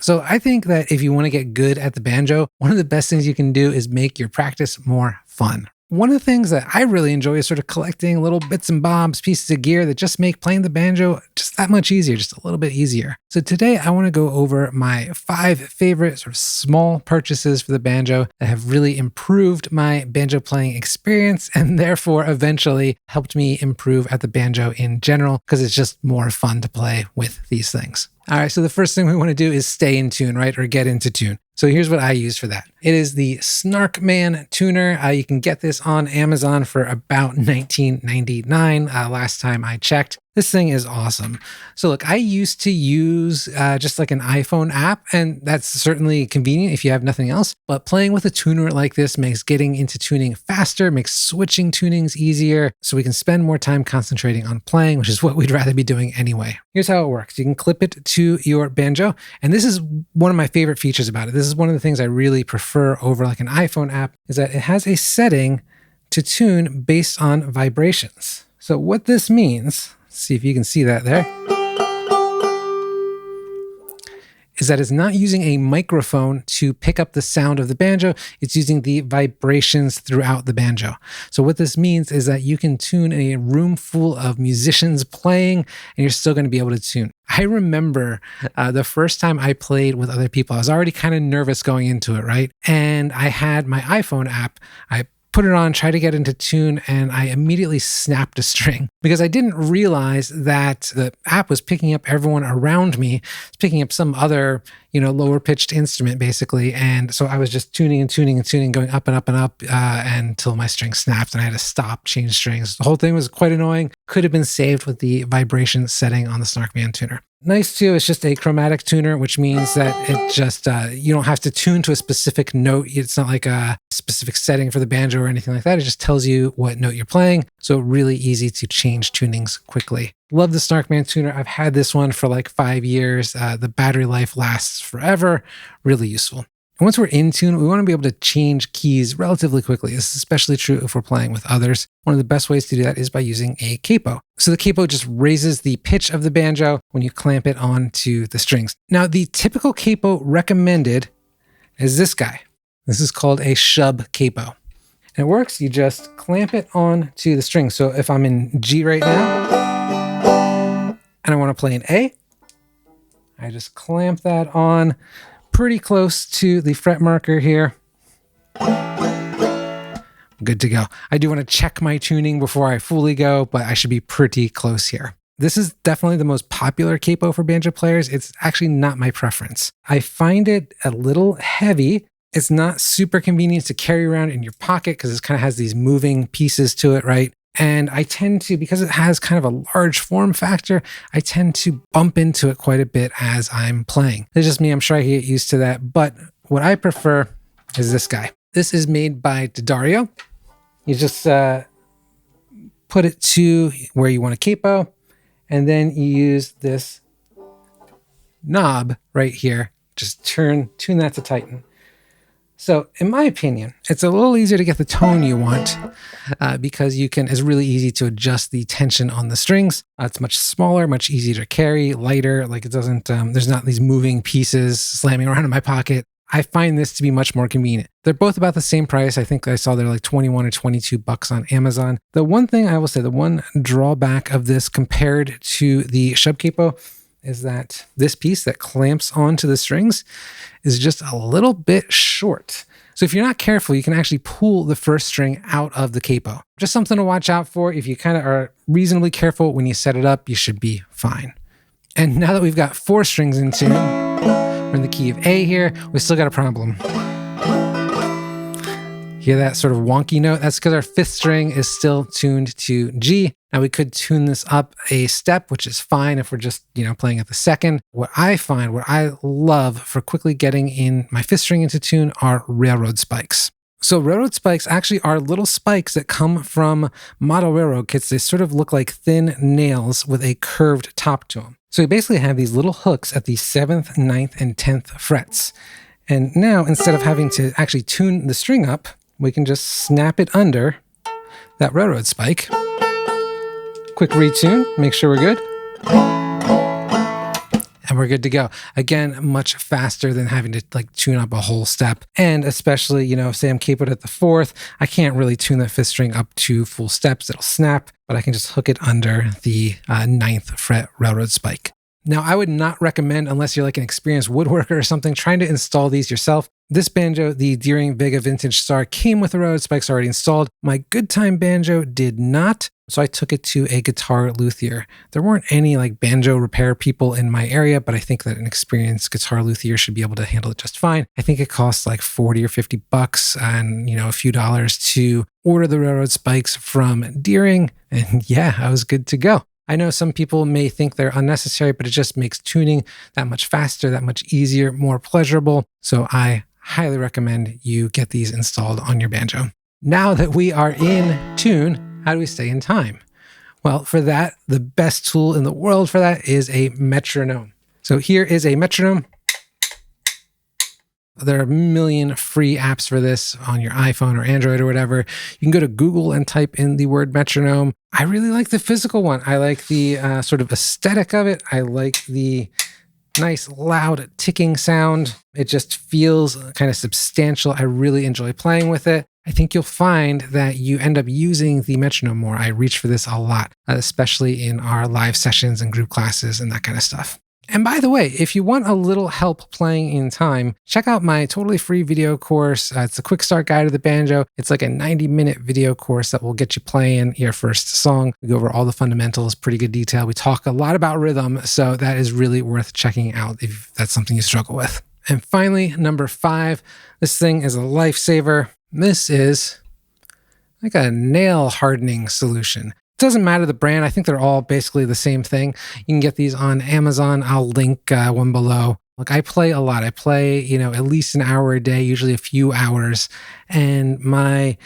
So I think that if you want to get good at the banjo, one of the best things you can do is make your practice more fun. One of the things that I really enjoy is sort of collecting little bits and bobs, pieces of gear that just make playing the banjo just that much easier, just a little bit easier. So today I want to go over my 5 favorite sort of small purchases for the banjo that have really improved my banjo playing experience and therefore eventually helped me improve at the banjo in general because it's just more fun to play with these things. All right, so the first thing we want to do is stay in tune, right? Or get into tune. So here's what I use for that. It is the Snarkman tuner. You can get this on Amazon for about $19.99 last time I checked. This thing is awesome. So look, I used to use just like an iPhone app, and that's certainly convenient if you have nothing else. But playing with a tuner like this makes getting into tuning faster, makes switching tunings easier, so we can spend more time concentrating on playing, which is what we'd rather be doing anyway. Here's how it works. You can clip it to your banjo, and this is one of my favorite features about it. This is one of the things I really prefer over like an iPhone app, is that it has a setting to tune based on vibrations. So what this means, see if you can see that there, is that it's not using a microphone to pick up the sound of the banjo, it's using the vibrations throughout the banjo. So what this means is that you can tune a room full of musicians playing and you're still going to be able to tune. I remember the first time I played with other people, I was already kind of nervous going into it, right? And I had my iPhone app, I put it on, try to get into tune, and I immediately snapped a string because I didn't realize that the app was picking up everyone around me. It's picking up some other, lower pitched instrument basically. And so I was just tuning and tuning and tuning, going up and up and up until my string snapped and I had to stop, change strings. The whole thing was quite annoying. Could have been saved with the vibration setting on the Snarkman tuner. Nice too, it's just a chromatic tuner, which means that it just, you don't have to tune to a specific note. It's not like a specific setting for the banjo or anything like that. It just tells you what note you're playing. So really easy to change tunings quickly. Love the Snarkman tuner. I've had this one for like 5 years. The battery life lasts forever. Really useful. And once we're in tune, we want to be able to change keys relatively quickly. This is especially true if we're playing with others. One of the best ways to do that is by using a capo. So the capo just raises the pitch of the banjo when you clamp it onto the strings. Now, the typical capo recommended is this guy. This is called a Shub capo. And it works, you just clamp it onto the string. So if I'm in G right now, and I want to play an A, I just clamp that on pretty close to the fret marker here. Good to go. I do want to check my tuning before I fully go, but I should be pretty close here. This is definitely the most popular capo for banjo players. It's actually not my preference. I find it a little heavy. It's not super convenient to carry around in your pocket because it kind of has these moving pieces to it, right? And I tend to, because it has kind of a large form factor, I tend to bump into it quite a bit as I'm playing. It's just me, I'm sure I get used to that. But what I prefer is this guy. This is made by Daddario. You just put it to where you want a capo, and then you use this knob right here. Just tune that to tighten. So in my opinion, it's a little easier to get the tone you want because it's really easy to adjust the tension on the strings. It's much smaller, much easier to carry, lighter. Like it doesn't, there's not these moving pieces slamming around in my pocket. I find this to be much more convenient. They're both about the same price. I think I saw they're like 21 or 22 bucks on Amazon. The one thing I will say, the one drawback of this compared to the Shub capo is that this piece that clamps onto the strings is just a little bit short. So if you're not careful, you can actually pull the first string out of the capo. Just something to watch out for. If you kind of are reasonably careful when you set it up, you should be fine. And now that we've got 4 strings in tune, we're in the key of A here, we still got a problem. Hear that sort of wonky note? That's because our 5th string is still tuned to G. Now we could tune this up a step, which is fine if we're just, playing at the 2nd. What I love for quickly getting in my 5th string into tune are railroad spikes. So railroad spikes actually are little spikes that come from model railroad kits. They sort of look like thin nails with a curved top to them. So we basically have these little hooks at the 7th, 9th, and 10th frets. And now instead of having to actually tune the string up, we can just snap it under that railroad spike. Quick retune, make sure we're good. and we're good to go. Again, much faster than having to like tune up a whole step. And especially, say I'm capoed at the 4th, I can't really tune that 5th string up to full steps. It'll snap, but I can just hook it under the 9th fret railroad spike. Now, I would not recommend, unless you're like an experienced woodworker or something, trying to install these yourself. This banjo, the Deering Vega Vintage Star, came with the railroad spikes already installed. My Good Time banjo did not, so I took it to a guitar luthier. There weren't any like banjo repair people in my area, but I think that an experienced guitar luthier should be able to handle it just fine. I think it costs like 40 or 50 bucks and, a few dollars to order the railroad spikes from Deering. And yeah, I was good to go. I know some people may think they're unnecessary, but it just makes tuning that much faster, that much easier, more pleasurable. So I highly recommend you get these installed on your banjo. Now that we are in tune, how do we stay in time? Well, for that, the best tool in the world for that is a metronome. So here is a metronome. There are a million free apps for this on your iPhone or Android or whatever. You can go to Google and type in the word metronome. I really like the physical one. I like the sort of aesthetic of it. I like the nice loud ticking sound. It just feels kind of substantial. I really enjoy playing with it. I think you'll find that you end up using the metronome more. I reach for this a lot, especially in our live sessions and group classes and that kind of stuff. And by the way, if you want a little help playing in time, check out my totally free video course. It's a quick start guide to the banjo. It's like a 90-minute video course that will get you playing your first song. We go over all the fundamentals, pretty good detail. We talk a lot about rhythm, so that is really worth checking out if that's something you struggle with. And finally, number 5, this thing is a lifesaver. This is like a nail hardening solution. Doesn't matter the brand. I think they're all basically the same thing. You can get these on Amazon. I'll link one below. Look, I play a lot. I play, at least an hour a day, usually a few hours. And my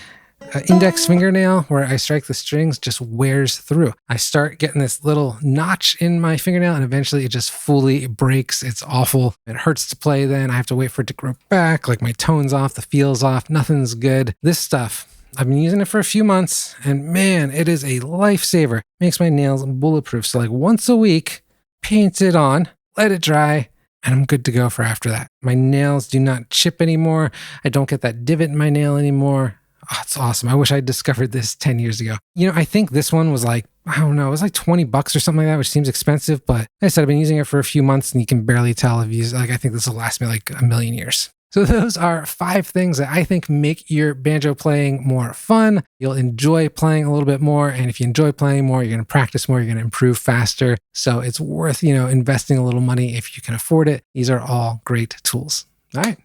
index fingernail, where I strike the strings, just wears through. I start getting this little notch in my fingernail, and eventually it just fully breaks. It's awful. It hurts to play then. I have to wait for it to grow back. Like my tone's off, the feel's off. Nothing's good. This stuff, I've been using it for a few months, and man, it is a lifesaver. Makes my nails bulletproof. So like once a week, paint it on, let it dry, and I'm good to go for after that. My nails do not chip anymore. I don't get that divot in my nail anymore. Oh, it's awesome. I wish I discovered this 10 years ago. I think this one was like, I don't know, it was like 20 bucks or something like that, which seems expensive, but like I said, I've been using it for a few months and you can barely tell if you I think this will last me like a million years. So those are 5 things that I think make your banjo playing more fun. You'll enjoy playing a little bit more. And if you enjoy playing more, you're going to practice more, you're going to improve faster. So it's worth, investing a little money if you can afford it. These are all great tools. All right.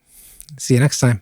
See you next time.